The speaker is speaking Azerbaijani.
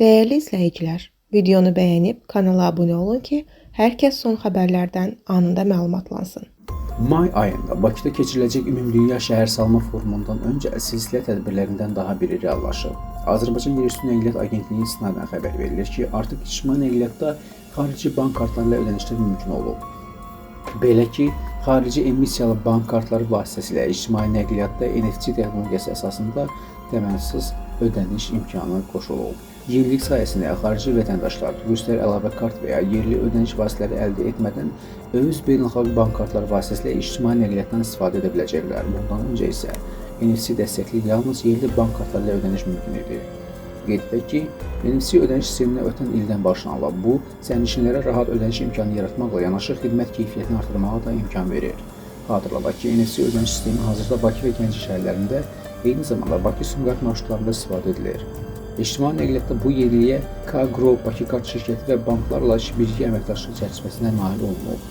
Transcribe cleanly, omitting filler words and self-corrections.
Değerli izləyicilər, videonu bəyənib kanala abunə olun ki, hər kəs son xəbərlərdən anında məlumatlansın. May ayında Bakıda keçiriləcək Ümumdünya Şəhərsalma Forumundan öncə silsilə tədbirlərindən daha biri reallaşıb. Azərbaycan Yerüstü Nəqliyyat Agentliyinin istinadən xəbər verilir ki, artıq ictimai nəqliyyatda xarici bank kartlarıyla ödənişlər mümkün olub. Belə ki, xarici emissiyalı bank kartları vasitəsilə ictimai nəqliyyatda NFC texnologiyası əsasında təmənnüsüz ödəniş imkanı qoşulub. Yenilik sayəsində xarici vətəndaşlar turistlər əlavə kart və ya yerli ödəniş vasitələri əldə etmədən öz beynəlxalq bank kartları vasitəsilə ictimai nəqliyyatdan istifadə edə biləcəklər. Bundan öncə isə NFC dəstəkli yalnız yerli bank kartları ilə ödəniş mümkün idi. Qeyd edək ki, NFC ödəniş sisteminə ötən ildən başlanılıb. Bu, sərnişinlərə rahat ödəniş imkanı yaratmaqla yanaşı xidmət keyfiyyətini artırmağa da imkan verir. Xatırladaq ki, NFC ödəniş sistemi hazırda Bakı və Gəncə şəhərlərində, eyni zamanda Bakı Sumqayıt marşrutlarında istifadə edilir. İctimai nəqliyyatda bu yeniliyə K-Group Bakı Kart şirkəti və banklarla birgə əməkdaşlıq çərçivəsində nail olunub.